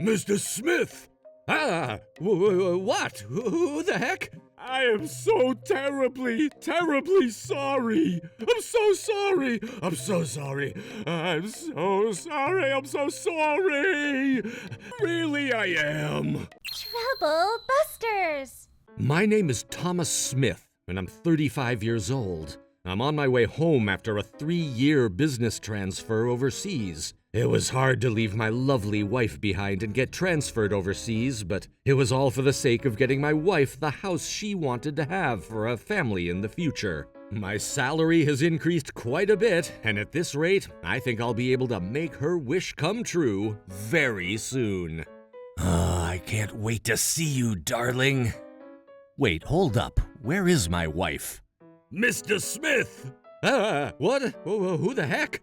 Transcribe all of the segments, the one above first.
Mr. Smith! What? Who the heck? I am so terribly sorry. I'm so sorry. I'm so sorry. I'm so sorry. I'm so sorry. Really, I am. Trouble Busters! My name is Thomas Smith, and I'm 35 years old. I'm on my way home after a 3-year business transfer overseas. It was hard to leave my lovely wife behind and get transferred overseas, but it was all for the sake of getting my wife the house she wanted to have for a family in the future. My salary has increased quite a bit, and at this rate, I think I'll be able to make her wish come true very soon. I can't wait to see you, darling. Wait, hold up. Where is my wife? Mr. Smith! What? Who the heck?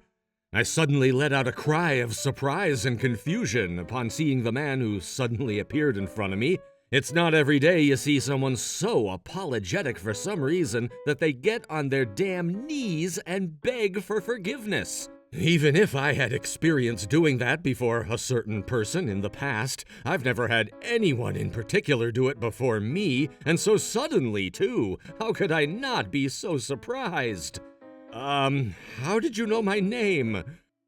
I suddenly let out a cry of surprise and confusion upon seeing the man who suddenly appeared in front of me. It's not every day you see someone so apologetic for some reason that they get on their damn knees and beg for forgiveness. Even if I had experience doing that before a certain person in the past, I've never had anyone in particular do it before me, and so suddenly, too. How could I not be so surprised? How did you know my name?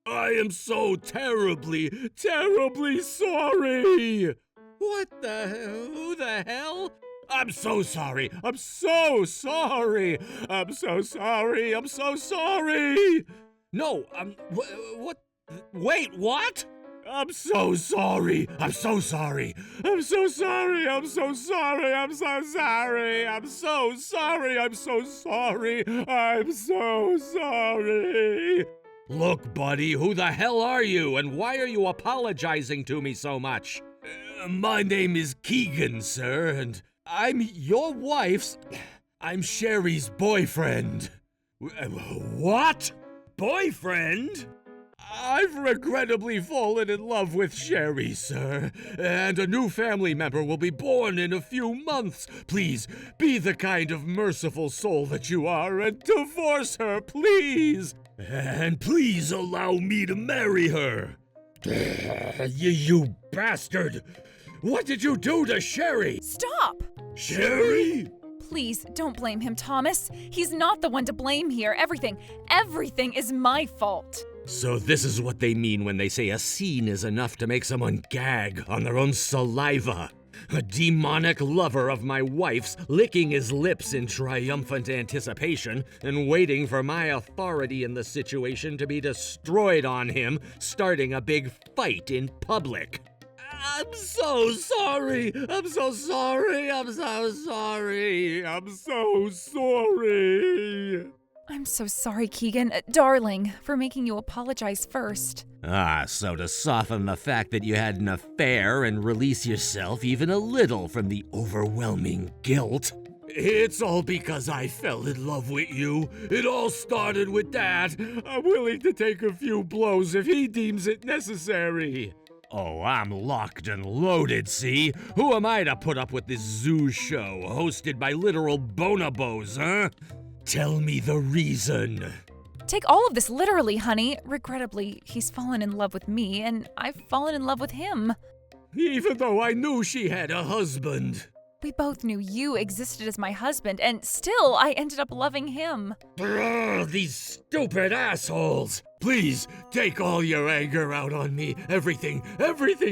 I am so terribly sorry! Who the hell? I'm so sorry! I'm so sorry! I'm so sorry! I'm so sorry! No, what? Wait, what? I'm so sorry. I'm so sorry. I'm so sorry. I'm so sorry. I'm so sorry. I'm so sorry. I'm so sorry. I'm so sorry. Look, buddy, who the hell are you, and why are you apologizing to me so much? My name is Keegan, sir, and I'm your wife's... I'm Sherry's boyfriend. What? Boyfriend? I've regrettably fallen in love with Sherry, sir, and a new family member will be born in a few months. Please, be the kind of merciful soul that you are and divorce her, please. And please allow me to marry her. You bastard! What did you do to Sherry? Stop! Sherry? Please, don't blame him, Thomas. He's not the one to blame here. Everything is my fault. So this is what they mean when they say a scene is enough to make someone gag on their own saliva. A demonic lover of my wife's licking his lips in triumphant anticipation and waiting for my authority in the situation to be destroyed on him, starting a big fight in public. I'm so sorry. I'm so sorry. I'm so sorry. I'm so sorry. I'm so sorry, Keegan. Darling, for making you apologize first. So to soften the fact that you had an affair and release yourself even a little from the overwhelming guilt. It's all because I fell in love with you. It all started with that. I'm willing to take a few blows if he deems it necessary. Oh, I'm locked and loaded, see? Who am I to put up with this zoo show hosted by literal bonobos, huh? Tell me the reason. Take all of this literally, honey. Regrettably, he's fallen in love with me, and I've fallen in love with him. Even though I knew she had a husband. We both knew you existed as my husband, and still I ended up loving him. Ugh, these stupid assholes! Please, take all your anger out on me. Everything,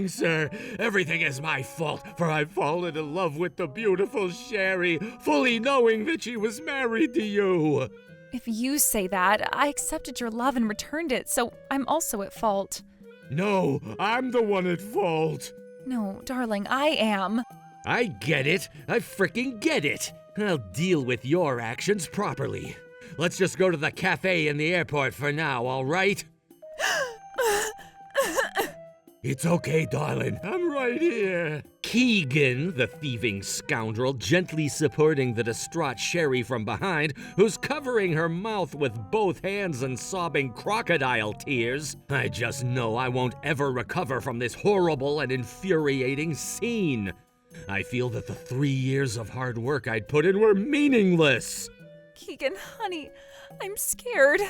sir. Everything is my fault, for I've fallen in love with the beautiful Sherry, fully knowing that she was married to you. If you say that, I accepted your love and returned it, so I'm also at fault. No, I'm the one at fault. No, darling, I am. I get it. I frickin' get it. I'll deal with your actions properly. Let's just go to the cafe in the airport for now, all right? It's okay, darling. I'm right here. Keegan, the thieving scoundrel, gently supporting the distraught Sherry from behind, who's covering her mouth with both hands and sobbing crocodile tears. I just know I won't ever recover from this horrible and infuriating scene. I feel that the 3 years of hard work I'd put in were meaningless. Keegan, honey, I'm scared.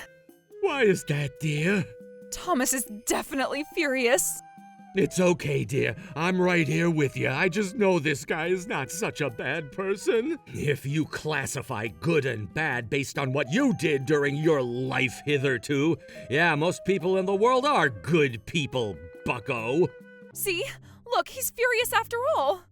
Why is that, dear? Thomas is definitely furious. It's okay, dear. I'm right here with you. I just know this guy is not such a bad person. If you classify good and bad based on what you did during your life hitherto, yeah, most people in the world are good people, bucko. See? Look, he's furious after all.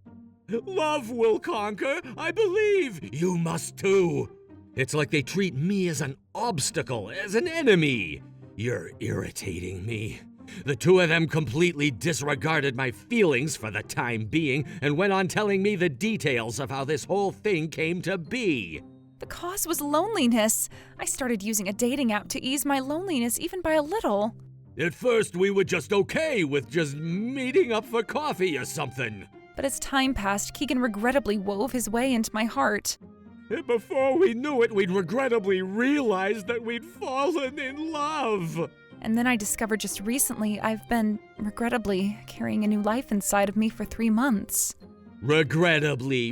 Love will conquer, I believe. You must too. It's like they treat me as an obstacle, as an enemy. You're irritating me. The two of them completely disregarded my feelings for the time being and went on telling me the details of how this whole thing came to be. The cause was loneliness. I started using a dating app to ease my loneliness even by a little. At first, we were just okay with just meeting up for coffee or something. But as time passed, Keegan regrettably wove his way into my heart. And before we knew it, we'd regrettably realized that we'd fallen in love. And then I discovered just recently I've been, regrettably, carrying a new life inside of me for 3 months. Regrettably.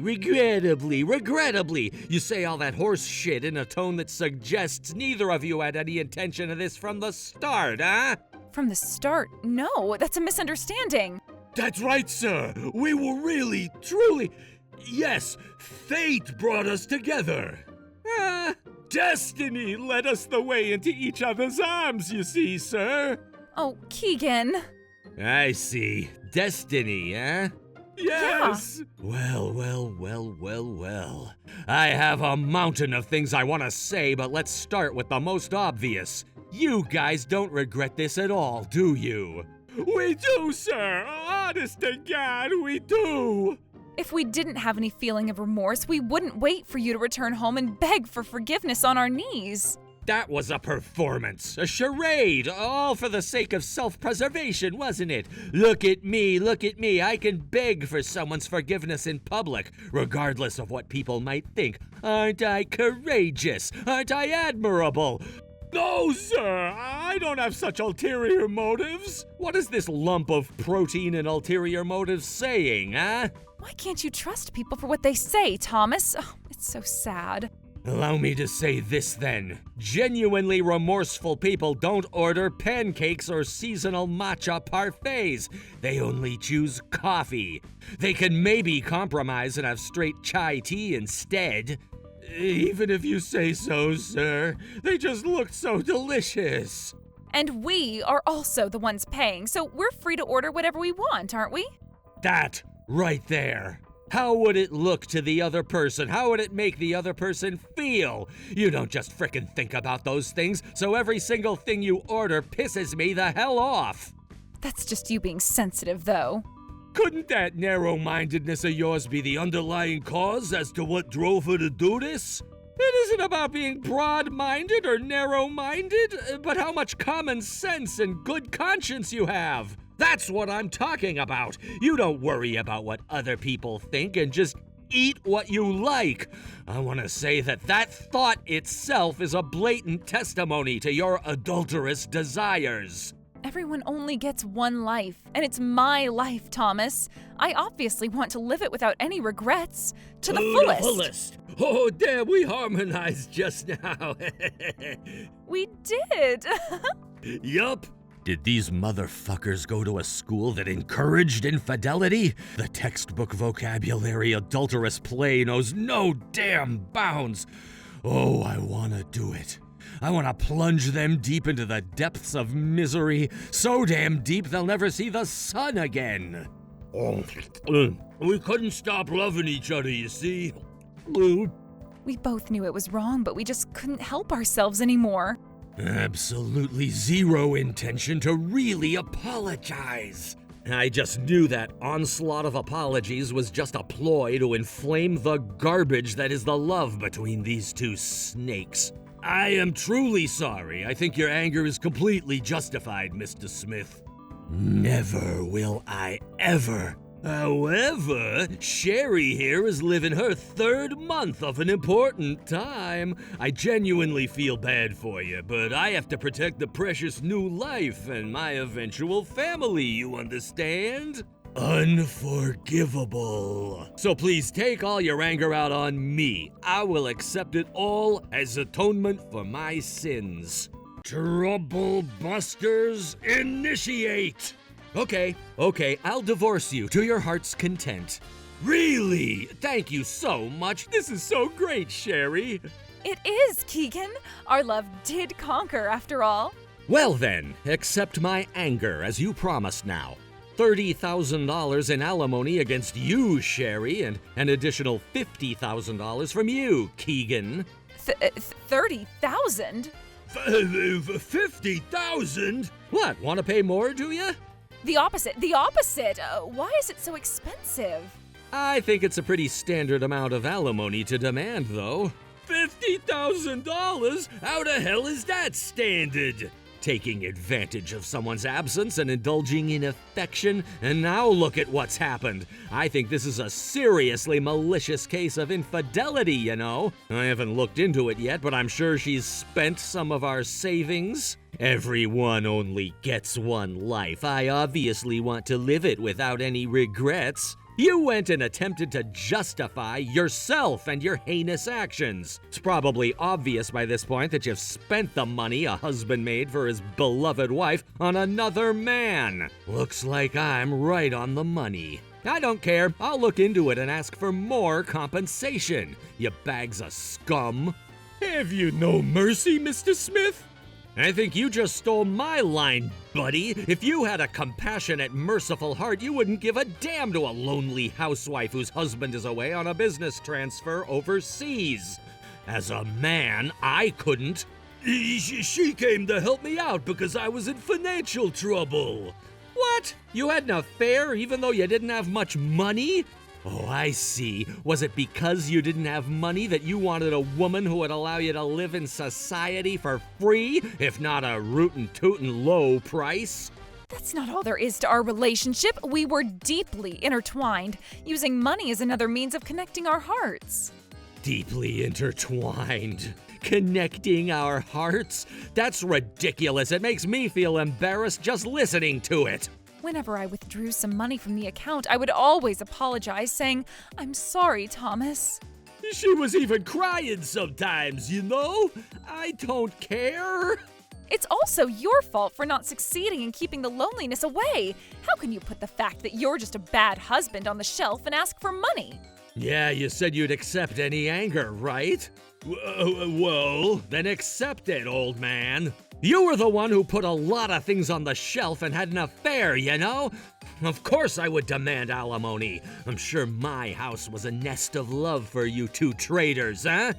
You say all that horse shit in a tone that suggests neither of you had any intention of this from the start, huh? From the start? No, that's a misunderstanding. That's right, sir. We were really, truly... Yes, fate brought us together. Destiny led us the way into each other's arms, you see, sir. Oh, Keegan. I see. Destiny, huh? Yes! Yeah. Well. I have a mountain of things I want to say, but let's start with the most obvious. You guys don't regret this at all, do you? We do, sir! Honest to God, we do! If we didn't have any feeling of remorse, we wouldn't wait for you to return home and beg for forgiveness on our knees. That was a performance, a charade, all for the sake of self-preservation, wasn't it? Look at me, I can beg for someone's forgiveness in public, regardless of what people might think. Aren't I courageous? Aren't I admirable? No, sir, I don't have such ulterior motives. What is this lump of protein and ulterior motives saying, huh? Why can't you trust people for what they say, Thomas? Oh, it's so sad. Allow me to say this then. Genuinely remorseful people don't order pancakes or seasonal matcha parfaits. They only choose coffee. They can maybe compromise and have straight chai tea instead. Even if you say so, sir. They just looked so delicious. And we are also the ones paying, so we're free to order whatever we want, aren't we? That right there. How would it look to the other person? How would it make the other person feel? You don't just frickin' think about those things, so every single thing you order pisses me the hell off. That's just you being sensitive, though. Couldn't that narrow-mindedness of yours be the underlying cause as to what drove her to do this? It isn't about being broad-minded or narrow-minded, but how much common sense and good conscience you have. That's what I'm talking about. You don't worry about what other people think and just eat what you like. I want to say that thought itself is a blatant testimony to your adulterous desires. Everyone only gets one life, and it's my life, Thomas. I obviously want to live it without any regrets. To the fullest. The fullest. Oh, damn, we harmonized just now. We did. Yup. Did these motherfuckers go to a school that encouraged infidelity? The textbook vocabulary adulterous play knows no damn bounds. Oh, I wanna do it. I want to plunge them deep into the depths of misery, so damn deep they'll never see the sun again. We couldn't stop loving each other, you see. We both knew it was wrong, but we just couldn't help ourselves anymore. Absolutely zero intention to really apologize. I just knew that onslaught of apologies was just a ploy to inflame the garbage that is the love between these two snakes. I am truly sorry. I think your anger is completely justified, Mr. Smith. Never will I ever. However, Sherry here is living her 3rd month of an important time. I genuinely feel bad for you, but I have to protect the precious new life and my eventual family, you understand? Unforgivable. So please take all your anger out on me. I will accept it all as atonement for my sins. Trouble busters, initiate! Okay, I'll divorce you to your heart's content. Really? Thank you so much. This is so great, Sherry. It is, Keegan. Our love did conquer, after all. Well then, accept my anger as you promised now. $30,000 in alimony against you, Sherry, and an additional $50,000 from you, Keegan. 30,000? 50,000? What, want to pay more, do you? The opposite. Why is it so expensive? I think it's a pretty standard amount of alimony to demand, though. $50,000? How the hell is that standard? Taking advantage of someone's absence and indulging in affection, and now look at what's happened. I think this is a seriously malicious case of infidelity, you know. I haven't looked into it yet, but I'm sure she's spent some of our savings. Everyone only gets one life. I obviously want to live it without any regrets. You went and attempted to justify yourself and your heinous actions. It's probably obvious by this point that you've spent the money a husband made for his beloved wife on another man. Looks like I'm right on the money. I don't care. I'll look into it and ask for more compensation, you bags of scum. Have you no mercy, Mr. Smith? I think you just stole my line, buddy. If you had a compassionate, merciful heart, you wouldn't give a damn to a lonely housewife whose husband is away on a business transfer overseas. As a man, I couldn't. She came to help me out because I was in financial trouble. What? You had an affair even though you didn't have much money? Oh, I see. Was it because you didn't have money that you wanted a woman who would allow you to live in society for free, if not a rootin' tootin' low price? That's not all there is to our relationship. We were deeply intertwined, using money as another means of connecting our hearts. Deeply intertwined. Connecting our hearts? That's ridiculous. It makes me feel embarrassed just listening to it. Whenever I withdrew some money from the account, I would always apologize, saying, "I'm sorry, Thomas." She was even crying sometimes, you know? I don't care. It's also your fault for not succeeding in keeping the loneliness away. How can you put the fact that you're just a bad husband on the shelf and ask for money? Yeah, you said you'd accept any anger, right? Well, then accept it, old man. You were the one who put a lot of things on the shelf and had an affair, you know? Of course I would demand alimony. I'm sure my house was a nest of love for you two traitors, huh?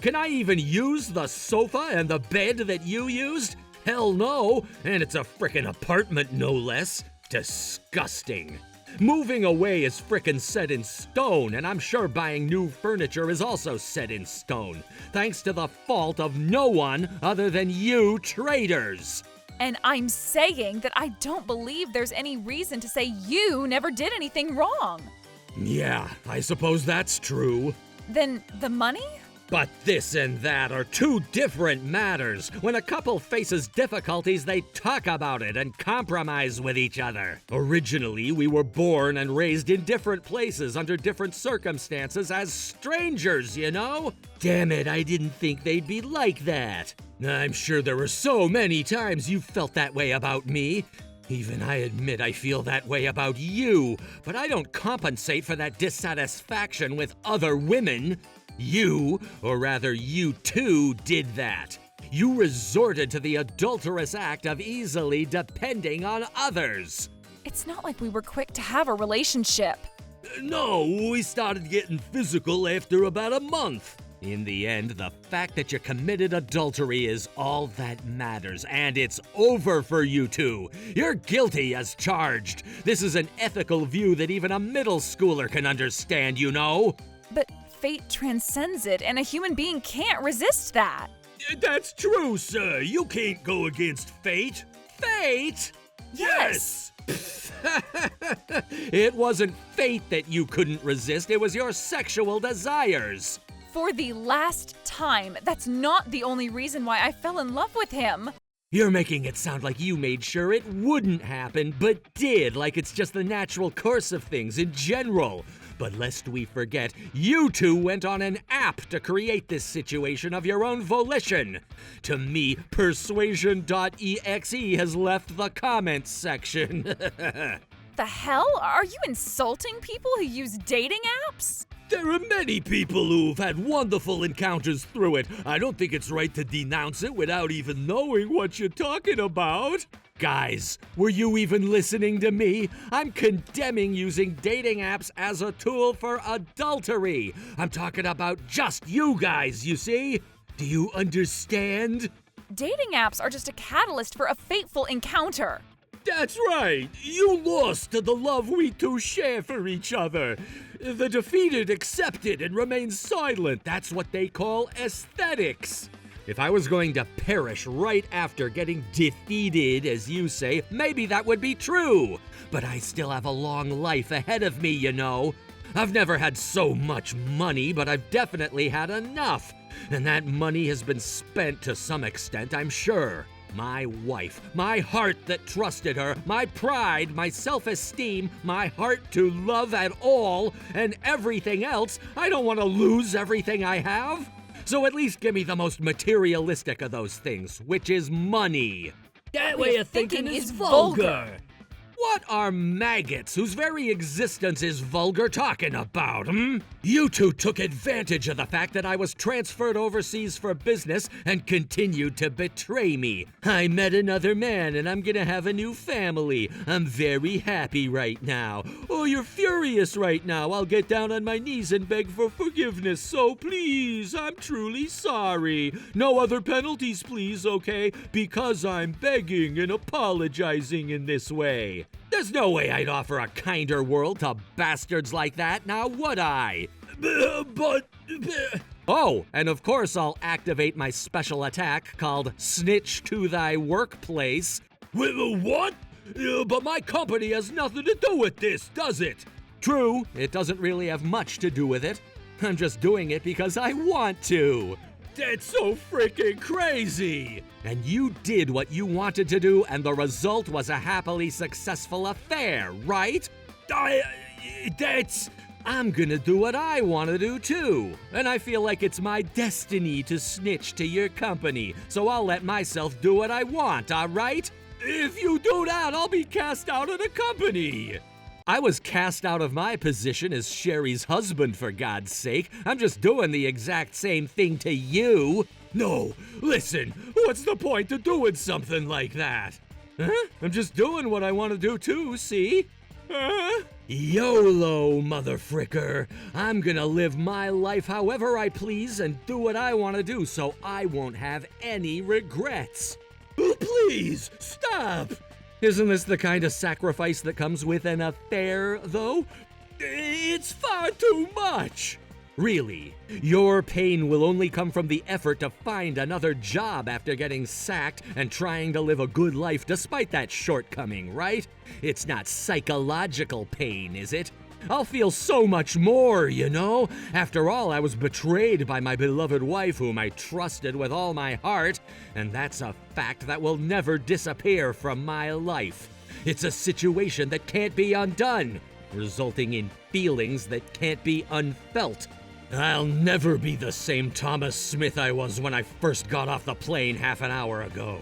Can I even use the sofa and the bed that you used? Hell no, and it's a frickin' apartment no less. Disgusting. Moving away is frickin' set in stone, and I'm sure buying new furniture is also set in stone, thanks to the fault of no one other than you traitors. And I'm saying that I don't believe there's any reason to say you never did anything wrong. Yeah, I suppose that's true. Then the money? But this and that are two different matters. When a couple faces difficulties, they talk about it and compromise with each other. Originally, we were born and raised in different places under different circumstances as strangers, you know? Damn it, I didn't think they'd be like that. I'm sure there were so many times you felt that way about me. Even I admit I feel that way about you, but I don't compensate for that dissatisfaction with other women. You, or rather you two, did that. You resorted to the adulterous act of easily depending on others. It's not like we were quick to have a relationship. No, we started getting physical after about a month. In the end, the fact that you committed adultery is all that matters, and it's over for you two. You're guilty as charged. This is an ethical view that even a middle schooler can understand, you know? But fate transcends it, and a human being can't resist that. That's true, sir. You can't go against fate. Fate? Yes! It wasn't fate that you couldn't resist. It was your sexual desires. For the last time, that's not the only reason why I fell in love with him. You're making it sound like you made sure it wouldn't happen, but did, like it's just the natural course of things in general. But lest we forget, you two went on an app to create this situation of your own volition. To me, persuasion.exe has left the comments section. The hell? Are you insulting people who use dating apps? There are many people who've had wonderful encounters through it. I don't think it's right to denounce it without even knowing what you're talking about. Guys, were you even listening to me? I'm condemning using dating apps as a tool for adultery. I'm talking about just you guys, you see? Do you understand? Dating apps are just a catalyst for a fateful encounter. That's right. You lost to the love we two share for each other. The defeated accepted and remain silent. That's what they call aesthetics. If I was going to perish right after getting defeated, as you say, maybe that would be true. But I still have a long life ahead of me, you know. I've never had so much money, but I've definitely had enough. And that money has been spent to some extent, I'm sure. My wife, my heart that trusted her, my pride, my self-esteem, my heart to love at all, and everything else. I don't want to lose everything I have. So at least give me the most materialistic of those things, which is money. That way of thinking is vulgar. What are maggots whose very existence is vulgar talking about, You two took advantage of the fact that I was transferred overseas for business and continued to betray me. I met another man and I'm gonna have a new family. I'm very happy right now. Oh, you're furious right now. I'll get down on my knees and beg for forgiveness. So please, I'm truly sorry. No other penalties, please, okay? Because I'm begging and apologizing in this way. There's no way I'd offer a kinder world to bastards like that, now would I? Oh, and of course I'll activate my special attack called Snitch to Thy Workplace. What? But my company has nothing to do with this, does it? True, it doesn't really have much to do with it. I'm just doing it because I want to. That's so freaking crazy! And you did what you wanted to do, and the result was a happily successful affair, right? I'm gonna do what I want to do too. And I feel like it's my destiny to snitch to your company, so I'll let myself do what I want, alright? If you do that, I'll be cast out of the company. I was cast out of my position as Sherry's husband, for God's sake. I'm just doing the exact same thing to you. No, listen, what's the point of doing something like that? Huh? I'm just doing what I want to do too, see? YOLO, motherfricker. I'm gonna live my life however I please and do what I want to do so I won't have any regrets. Please, stop! Isn't this the kind of sacrifice that comes with an affair, though? It's far too much! Really, your pain will only come from the effort to find another job after getting sacked and trying to live a good life despite that shortcoming, right? It's not psychological pain, is it? I'll feel so much more, you know? After all, I was betrayed by my beloved wife whom I trusted with all my heart, and that's a fact that will never disappear from my life. It's a situation that can't be undone, resulting in feelings that can't be unfelt. I'll never be the same Thomas Smith I was when I first got off the plane half an hour ago.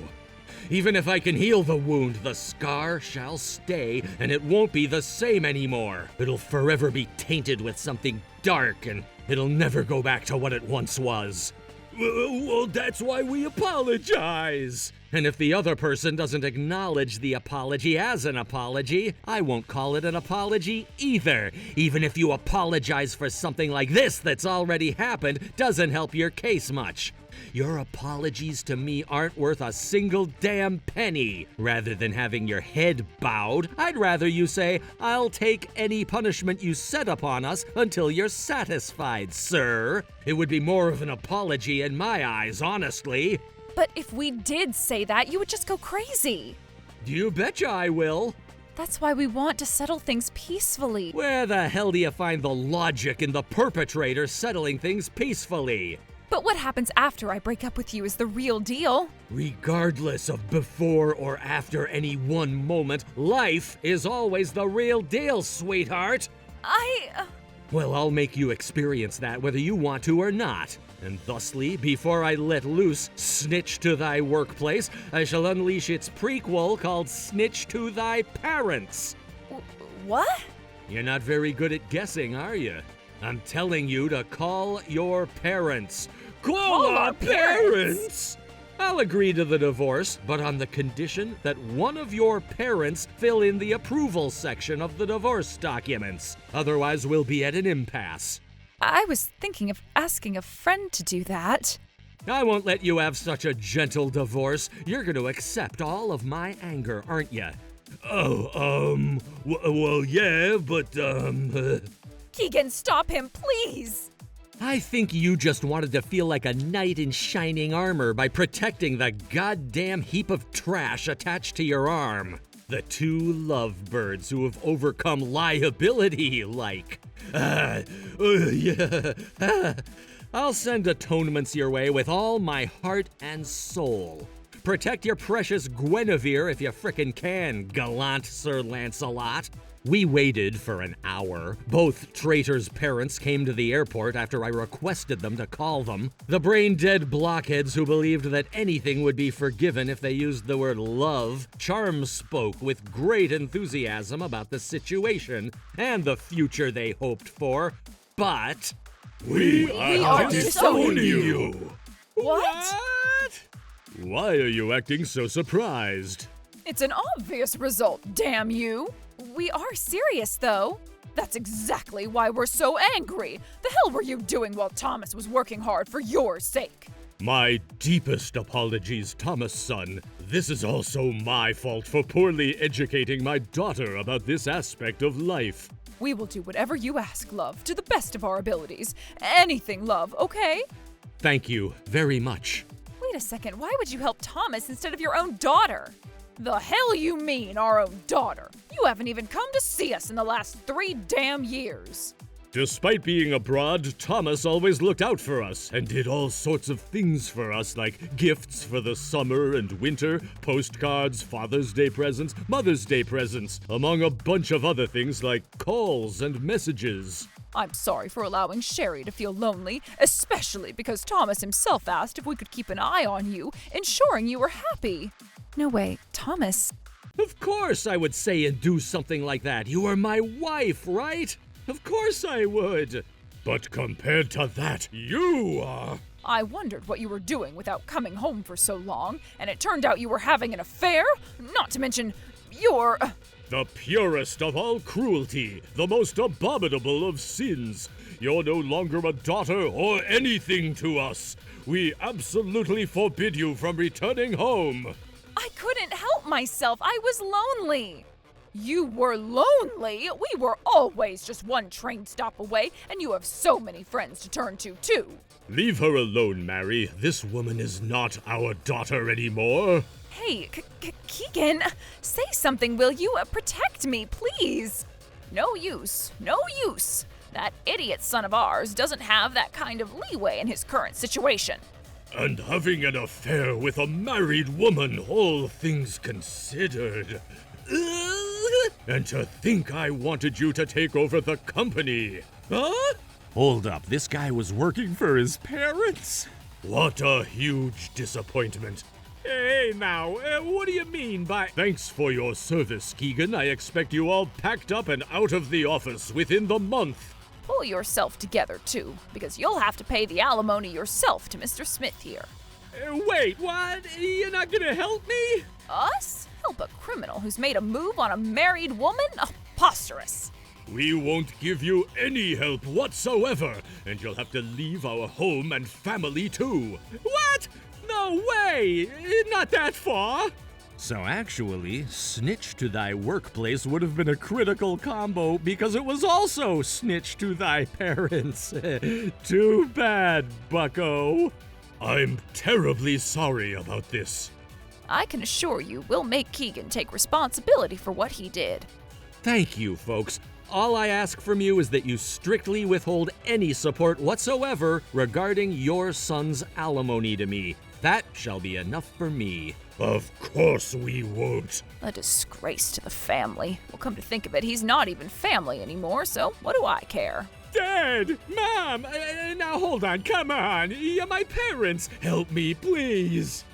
Even if I can heal the wound, the scar shall stay, and it won't be the same anymore. It'll forever be tainted with something dark, and it'll never go back to what it once was. Well, that's why we apologize. And if the other person doesn't acknowledge the apology as an apology, I won't call it an apology either. Even if you apologize for something like this that's already happened, doesn't help your case much. Your apologies to me aren't worth a single damn penny. Rather than having your head bowed, I'd rather you say, I'll take any punishment you set upon us until you're satisfied, sir. It would be more of an apology in my eyes, honestly. But if we did say that, you would just go crazy. You betcha I will. That's why we want to settle things peacefully. Where the hell do you find the logic in the perpetrator settling things peacefully? But what happens after I break up with you is the real deal. Regardless of before or after any one moment, life is always the real deal, sweetheart. Well, I'll make you experience that whether you want to or not. And thusly, before I let loose Snitch to Thy Workplace, I shall unleash its prequel called Snitch to Thy Parents. What? You're not very good at guessing, are you? I'm telling you to call your parents. Call our parents! I'll agree to the divorce, but on the condition that one of your parents fill in the approval section of the divorce documents. Otherwise, we'll be at an impasse. I was thinking of asking a friend to do that. I won't let you have such a gentle divorce. You're going to accept all of my anger, aren't you? Well, yeah, but, Keegan, stop him, please! I think you just wanted to feel like a knight in shining armor by protecting the goddamn heap of trash attached to your arm. The two lovebirds who have overcome liability, like. Yeah. I'll send atonements your way with all my heart and soul. Protect your precious Guinevere if you frickin' can, gallant Sir Lancelot. We waited for an hour. Both traitors' parents came to the airport after I requested them to call them. The brain-dead blockheads who believed that anything would be forgiven if they used the word love. Charm spoke with great enthusiasm about the situation and the future they hoped for. But we are disowning you. What? Why are you acting so surprised? It's an obvious result, damn you! We are serious, though. That's exactly why we're so angry. The hell were you doing while Thomas was working hard for your sake? My deepest apologies, Thomas' son. This is also my fault for poorly educating my daughter about this aspect of life. We will do whatever you ask, love, to the best of our abilities. Anything, love, okay? Thank you very much. Wait a second, why would you help Thomas instead of your own daughter? The hell you mean, our own daughter? You haven't even come to see us in the last 3 damn years. Despite being abroad, Thomas always looked out for us and did all sorts of things for us, like gifts for the summer and winter, postcards, Father's Day presents, Mother's Day presents, among a bunch of other things like calls and messages. I'm sorry for allowing Sherry to feel lonely, especially because Thomas himself asked if we could keep an eye on you, ensuring you were happy. No way, Thomas. Of course I would say and do something like that. You are my wife, right? Of course I would. But compared to that, you are. I wondered what you were doing without coming home for so long, and it turned out you were having an affair? Not to mention, you're... The purest of all cruelty, the most abominable of sins. You're no longer a daughter or anything to us. We absolutely forbid you from returning home. I couldn't help myself. I was lonely. You were lonely? We were always just one train stop away, and you have so many friends to turn to, too. Leave her alone, Mary. This woman is not our daughter anymore. Hey, Keegan, say something, will you? Protect me, please. No use. No use. That idiot son of ours doesn't have that kind of leeway in his current situation. And having an affair with a married woman, all things considered. And to think I wanted you to take over the company. Huh? Hold up, this guy was working for his parents? What a huge disappointment. Hey, now, what do you mean by... Thanks for your service, Keegan. I expect you all packed up and out of the office within the month. Pull yourself together, too, because you'll have to pay the alimony yourself to Mr. Smith here. Wait, what? You're not gonna help me? Us? Help a criminal who's made a move on a married woman? Preposterous. We won't give you any help whatsoever, and you'll have to leave our home and family, too. What? No way! Not that far! So actually, Snitch to Thy Workplace would have been a critical combo because it was also Snitch to Thy Parents. Too bad, bucko. I'm terribly sorry about this. I can assure you we'll make Keegan take responsibility for what he did. Thank you, folks. all I ask from you is that you strictly withhold any support whatsoever regarding your son's alimony to me. That shall be enough for me. Of course we won't. A disgrace to the family. Well, come to think of it, he's not even family anymore, so what do I care? Dad! Mom! Now hold on, come on! You're my parents! Help me, please!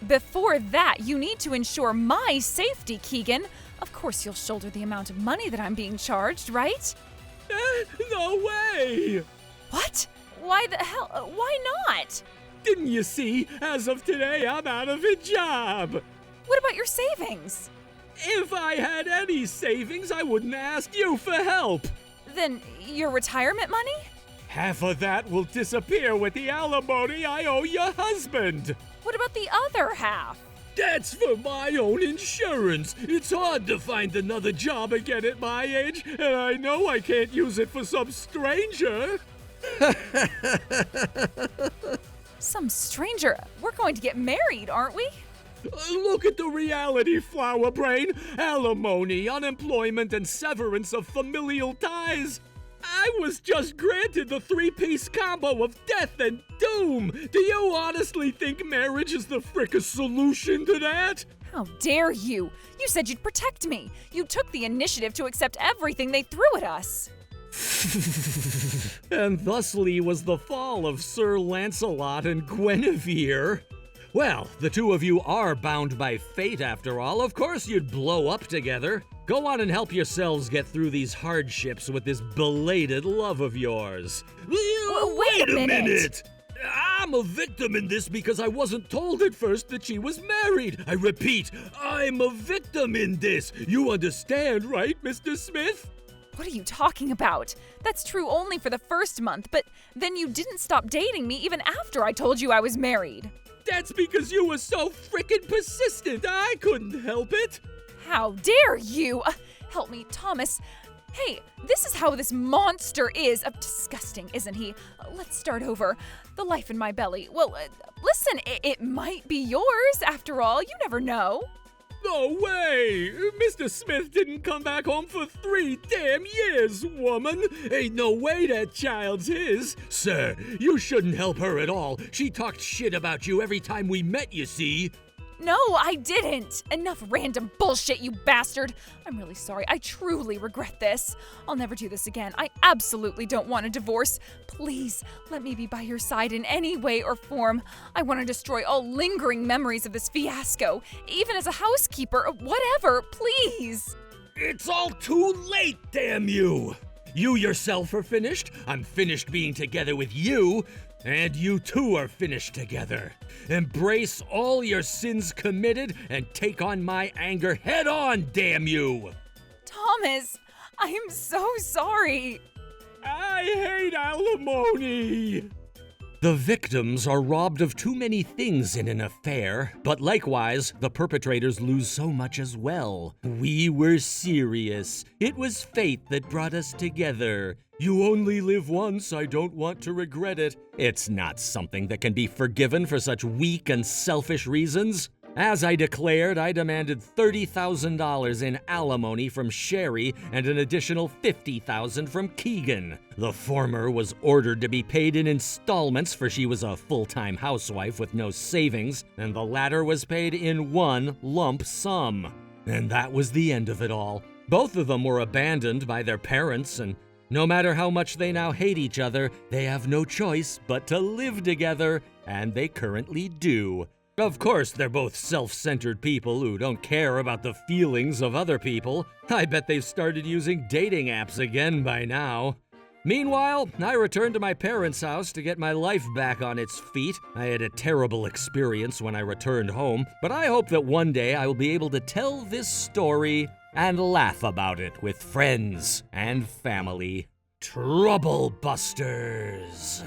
Before that, you need to ensure my safety, Keegan. Of course you'll shoulder the amount of money that I'm being charged, right? No way! What? Why the hell? Why not? Didn't you see? As of today, I'm out of a job! What about your savings? If I had any savings, I wouldn't ask you for help! Then your retirement money? Half of that will disappear with the alimony I owe your husband! What about the other half? That's for my own insurance. It's hard to find another job again at my age, and I know I can't use it for some stranger. Some stranger? We're going to get married, aren't we? Look at the reality, flower brain. Alimony, unemployment, and severance of familial ties. I was just granted the three-piece combo of death and doom. Do you honestly think marriage is the frickin' solution to that? How dare you? You said you'd protect me. You took the initiative to accept everything they threw at us. And thusly was the fall of Sir Lancelot and Guinevere. Well, the two of you are bound by fate after all. Of course you'd blow up together. Go on and help yourselves get through these hardships with this belated love of yours. Wait a minute! I'm a victim in this because I wasn't told at first that she was married. I repeat, I'm a victim in this. You understand, right, Mr. Smith? What are you talking about? That's true only for the first month, but then you didn't stop dating me even after I told you I was married. That's because you were so frickin' persistent. I couldn't help it. How dare you! Help me, Thomas. Hey, this is how this monster is. Disgusting, isn't he? Let's start over. The life in my belly. Well, listen, it might be yours after all. You never know. No way! Mr. Smith didn't come back home for 3 damn years, woman! Ain't no way that child's his! Sir, you shouldn't help her at all. She talked shit about you every time we met, you see. No, I didn't. Enough random bullshit, you bastard. I'm really sorry. I truly regret this. I'll never do this again. I absolutely don't want a divorce. Please, let me be by your side in any way or form. I want to destroy all lingering memories of this fiasco. Even as a housekeeper, whatever, please. It's all too late, damn you! You yourself are finished. I'm finished being together with you. And you two are finished together. Embrace all your sins committed and take on my anger head on, damn you! Thomas, I am so sorry. I hate alimony! The victims are robbed of too many things in an affair, but likewise, the perpetrators lose so much as well. We were serious. It was fate that brought us together. You only live once, I don't want to regret it. It's not something that can be forgiven for such weak and selfish reasons. As I declared, I demanded $30,000 in alimony from Sherry and an additional $50,000 from Keegan. The former was ordered to be paid in installments, for she was a full-time housewife with no savings, and the latter was paid in one lump sum. And that was the end of it all. Both of them were abandoned by their parents, and no matter how much they now hate each other, they have no choice but to live together, and they currently do. Of course, they're both self-centered people who don't care about the feelings of other people. I bet they've started using dating apps again by now. Meanwhile, I returned to my parents' house to get my life back on its feet. I had a terrible experience when I returned home, but I hope that one day I will be able to tell this story and laugh about it with friends and family. Trouble Busters!